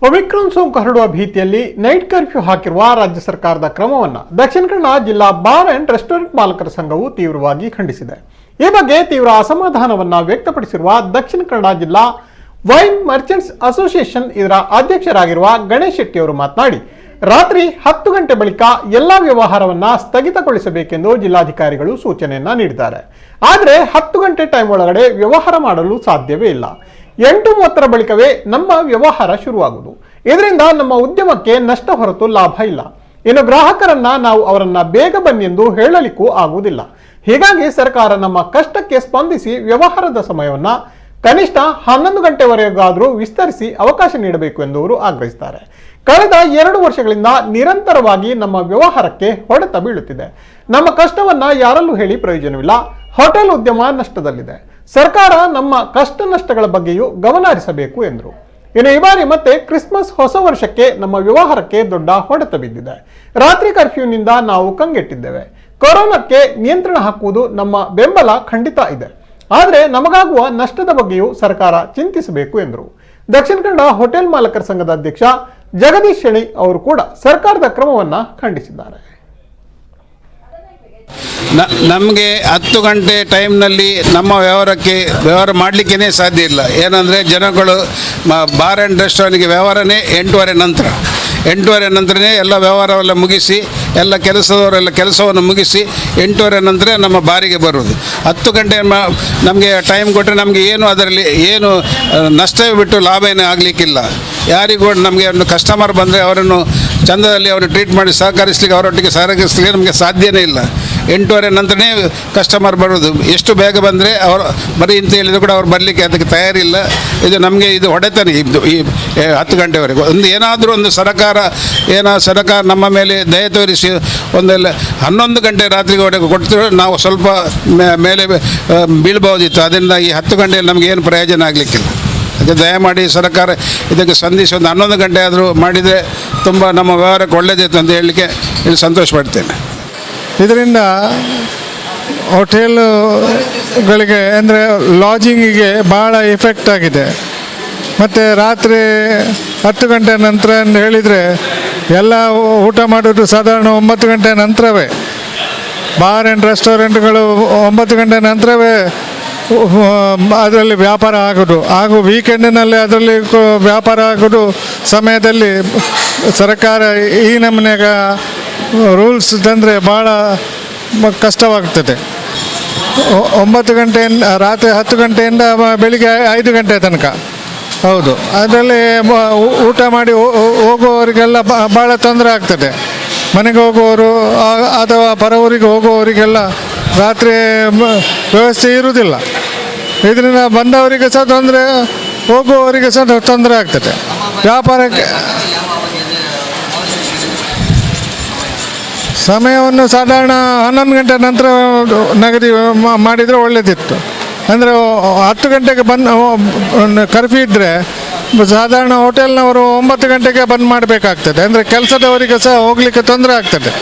Omicron ಸೋಂಕು ಹರಡುವ ಭೀತಿಯಲ್ಲಿ night curfew ಹಾಕಿರುವ ರಾಜ್ಯ ಸರ್ಕಾರದ ಕ್ರಮವನ್ನು ದಕ್ಷಿಣ ಕನ್ನಡ ಜಿಲ್ಲಾ ಬಾರ್ ಅಂಡ್ ರೆಸ್ಟೋರೆಂಟ್ ಮಾಲಕರ ಸಂಘವು ತೀವ್ರವಾಗಿ ಖಂಡಿಸಿದೆ. ಈ ಬಗ್ಗೆ ತೀವ್ರ ಅಸಮಾಧಾನವನ್ನು ವ್ಯಕ್ತಪಡಿಸಿರುವ ದಕ್ಷಿಣ ಕನ್ನಡ ಜಿಲ್ಲಾ ವೈನ್ ಮರ್ಚೆಂಟ್ಸ್ ಅಸೋಸಿಯೇಷನ್ ಇದರ ಅಧ್ಯಕ್ಷರಾಗಿರುವ ಗಣೇಶ್ ಶೆಟ್ಟಿ ಅವರು ಮಾತನಾಡಿ, ರಾತ್ರಿ 10 ಗಂಟೆ ಬಳಿಕ ಎಲ್ಲಾ ವ್ಯವಹಾರವನ್ನ ಸ್ಥಗಿತಗೊಳಿಸಬೇಕೆಂದು ಜಿಲ್ಲಾಧಿಕಾರಿಗಳು ಸೂಚನೆಯನ್ನ ನೀಡಿದ್ದಾರೆ. ಆದರೆ 10 ಗಂಟೆ ಟೈಮ್ ಒಳಗಡೆ ವ್ಯವಹಾರ ಮಾಡಲು ಸಾಧ್ಯವೇ ಇಲ್ಲ. 8:30 ಬಳಿಕವೇ ನಮ್ಮ ವ್ಯವಹಾರ ಶುರುವಾಗುವುದು. ಇದರಿಂದ ನಮ್ಮ ಉದ್ಯಮಕ್ಕೆ ನಷ್ಟ ಹೊರತು ಲಾಭ ಇಲ್ಲ. ಇನ್ನು ಗ್ರಾಹಕರನ್ನ ನಾವು ಅವರನ್ನ ಬೇಗ ಬನ್ನಿ ಎಂದು ಹೇಳಲಿಕ್ಕೂ ಆಗುವುದಿಲ್ಲ. ಹೀಗಾಗಿ ಸರ್ಕಾರ ನಮ್ಮ ಕಷ್ಟಕ್ಕೆ ಸ್ಪಂದಿಸಿ ವ್ಯವಹಾರದ ಸಮಯವನ್ನ ಕನಿಷ್ಠ 11 ಗಂಟೆವರೆಗಾದರೂ ವಿಸ್ತರಿಸಿ ಅವಕಾಶ ನೀಡಬೇಕು ಎಂದು ಅವರು ಆಗ್ರಹಿಸಿದ್ದಾರೆ. ಕಳೆದ 2 ವರ್ಷಗಳಿಂದ ನಿರಂತರವಾಗಿ ನಮ್ಮ ವ್ಯವಹಾರಕ್ಕೆ ಹೊಡೆತ ಬೀಳುತ್ತಿದೆ. ನಮ್ಮ ಕಷ್ಟವನ್ನ ಯಾರಲ್ಲೂ ಹೇಳಿ ಪ್ರಯೋಜನವಿಲ್ಲ. ಹೋಟೆಲ್ ಉದ್ಯಮ ನಷ್ಟದಲ್ಲಿದೆ. ಸರ್ಕಾರ ನಮ್ಮ ಕಷ್ಟ ನಷ್ಟಗಳ ಬಗ್ಗೆಯೂ ಗಮನ ಹರಿಸಬೇಕು ಎಂದರು. ಇನ್ನು ಈ ಬಾರಿ ಮತ್ತೆ ಕ್ರಿಸ್ಮಸ್ ಹೊಸ ವರ್ಷಕ್ಕೆ ನಮ್ಮ ವ್ಯವಹಾರಕ್ಕೆ ದೊಡ್ಡ ಹೊಡೆತ ಬಿದ್ದಿದೆ. ರಾತ್ರಿ ಕರ್ಫ್ಯೂನಿಂದ ನಾವು ಕಂಗೆಟ್ಟಿದ್ದೇವೆ. ಕೊರೋನಾಕ್ಕೆ ನಿಯಂತ್ರಣ ಹಾಕುವುದು ನಮ್ಮ ಬೆಂಬಲ ಖಂಡಿತ ಇದೆ. ಆದರೆ ನಮಗಾಗುವ ನಷ್ಟದ ಬಗ್ಗೆಯೂ ಸರ್ಕಾರ ಚಿಂತಿಸಬೇಕು ಎಂದರು. ದಕ್ಷಿಣ ಕನ್ನಡ ಹೋಟೆಲ್ ಮಾಲಕರ ಸಂಘದ ಅಧ್ಯಕ್ಷ ಜಗದೀಶ್ ಶೆಣಿ ಅವರು ಕೂಡ ಸರ್ಕಾರದ ಕ್ರಮವನ್ನು ಖಂಡಿಸಿದ್ದಾರೆ. ನಮಗೆ 10 ಗಂಟೆ ಟೈಮ್ನಲ್ಲಿ ನಮ್ಮ ವ್ಯವಹಾರ ಮಾಡಲಿಕ್ಕೇ ಸಾಧ್ಯ ಇಲ್ಲ. ಏನಂದರೆ ಜನಗಳು ಬಾರ್ ಆ್ಯಂಡ್ ರೆಸ್ಟೋರೆಂಟ್ಗೆ ವ್ಯವಹಾರನೇ 8:30 ನಂತರ. 8:30 ನಂತರನೇ ಎಲ್ಲ ವ್ಯವಹಾರವೆಲ್ಲ ಮುಗಿಸಿ ಎಲ್ಲ ಕೆಲಸದವರೆಲ್ಲ ಕೆಲಸವನ್ನು ಮುಗಿಸಿ 8:30 ನಂತರ ನಮ್ಮ ಬಾರಿಗೆ ಬರುವುದು. 10 ಗಂಟೆ ನಮಗೆ ಟೈಮ್ ಕೊಟ್ಟರೆ ನಮಗೆ ಏನು ಅದರಲ್ಲಿ ಏನು ನಷ್ಟವೇ ಬಿಟ್ಟು ಲಾಭ ಏನೂ ಆಗಲಿಕ್ಕಿಲ್ಲ. ಯಾರಿಗೂ ನಮಗೆ ಒಂದು ಕಸ್ಟಮರ್ ಬಂದರೆ ಅವರನ್ನು ಚಂದದಲ್ಲಿ ಅವರು ಟ್ರೀಟ್ ಮಾಡಿ ಸಹಕರಿಸಲಿಕ್ಕೆ ಅವರೊಟ್ಟಿಗೆ ಸಹಕರಿಸಲಿಕ್ಕೆ ನಮಗೆ ಸಾಧ್ಯವೇ ಇಲ್ಲ. 8:30 ನಂತರನೇ ಕಸ್ಟಮರ್ ಬರೋದು. ಎಷ್ಟು ಬೇಗ ಬಂದರೆ ಅವರು ಬರೀ ಅಂತ ಹೇಳಿದ್ರು ಕೂಡ ಅವ್ರು ಬರಲಿಕ್ಕೆ ಅದಕ್ಕೆ ತಯಾರಿಲ್ಲ. ಇದು ನಮಗೆ ಇದು ಹೊಡೆತಾನೆ ಈ 10 ಗಂಟೆವರೆಗೂ. ಏನಾದರೂ ಒಂದು ಸರ್ಕಾರ ನಮ್ಮ ಮೇಲೆ ದಯ ತೋರಿಸಿ ಒಂದೆಲ್ಲ 11 ಗಂಟೆ ರಾತ್ರಿವರೆಗೂ ಕೊಡ್ತಿರೋ ನಾವು ಸ್ವಲ್ಪ ಮೇಲೆ ಬೀಳ್ಬೋದಿತ್ತು. ಅದರಿಂದ ಈ 10 ಗಂಟೆಯಲ್ಲಿ ನಮಗೆ ಏನು ಪ್ರಯೋಜನ ಆಗಲಿಕ್ಕಿಲ್ಲ. ಅದಕ್ಕೆ ದಯಮಾಡಿ ಸರ್ಕಾರ ಇದಕ್ಕೆ ಸ್ಪಂದಿಸಿ ಒಂದು 11 ಗಂಟೆ ಆದರೂ ಮಾಡಿದರೆ ತುಂಬ ನಮ್ಮ ವ್ಯವಹಾರಕ್ಕೆ ಒಳ್ಳೆಯದಿತ್ತು ಅಂತ ಹೇಳಲಿಕ್ಕೆ ಇಲ್ಲಿ ಸಂತೋಷ ಪಡ್ತೇನೆ. ಇದರಿಂದ ಹೋಟೆಲ್ಗಳಿಗೆ ಅಂದರೆ ಲಾಡ್ಜಿಂಗಿಗೆ ಭಾಳ ಎಫೆಕ್ಟ್ ಆಗಿದೆ. ಮತ್ತು ರಾತ್ರಿ 10 ಗಂಟೆ ನಂತರ ಅಂತ ಹೇಳಿದರೆ ಎಲ್ಲ ಊಟ ಮಾಡೋದು ಸಾಧಾರಣ 9 ಗಂಟೆ ನಂತರವೇ. ಬಾರ್ ಆ್ಯಂಡ್ ರೆಸ್ಟೋರೆಂಟ್ಗಳು 9 ಗಂಟೆ ನಂತರವೇ ಅದರಲ್ಲಿ ವ್ಯಾಪಾರ ಆಗೋದು. ಹಾಗೂ ವೀಕೆಂಡಿನಲ್ಲಿ ಅದರಲ್ಲಿ ವ್ಯಾಪಾರ ಆಗೋದು ಸಮಯದಲ್ಲಿ ಸರ್ಕಾರ ಈ ನಮೂನೆಗ ರೂಲ್ಸ್ ತಂದರೆ ಭಾಳ ಕಷ್ಟವಾಗ್ತದೆ. 9 ಗಂಟೆಯಿಂದ ರಾತ್ರಿ 10 ಗಂಟೆಯಿಂದ ಬೆಳಿಗ್ಗೆ 5 ಗಂಟೆ ತನಕ. ಹೌದು, ಅದರಲ್ಲಿ ಊಟ ಮಾಡಿ ಹೋಗುವವರಿಗೆಲ್ಲ ಭಾಳ ತೊಂದರೆ ಆಗ್ತದೆ. ಮನೆಗೆ ಹೋಗುವವರು ಅಥವಾ ಪರ ಊರಿಗೆ ಹೋಗುವವರಿಗೆಲ್ಲ ರಾತ್ರಿ ವ್ಯವಸ್ಥೆ ಇರುವುದಿಲ್ಲ. ಇದರಿಂದ ಬಂದವರಿಗೆ ಸಹ ತೊಂದರೆ, ಹೋಗುವವರಿಗೆ ಸಹ ತೊಂದರೆ ಆಗ್ತದೆ. ವ್ಯಾಪಾರಕ್ಕೆ ಸಮಯವನ್ನು ಸಾಧಾರಣ 11 ಗಂಟೆ ನಂತರ ನಿಗದಿ ಮಾಡಿದರೆ ಒಳ್ಳೆಯದಿತ್ತು. ಅಂದರೆ 10 ಗಂಟೆಗೆ ಕರ್ಫ್ಯೂ ಇದ್ದರೆ ಸಾಧಾರಣ ಹೋಟೆಲ್ನವರು 9 ಗಂಟೆಗೆ ಬಂದ್ ಮಾಡಬೇಕಾಗ್ತದೆ. ಅಂದರೆ ಕೆಲಸದವರಿಗೆ ಸಹ ಹೋಗಲಿಕ್ಕೆ ತೊಂದರೆ ಆಗ್ತದೆ.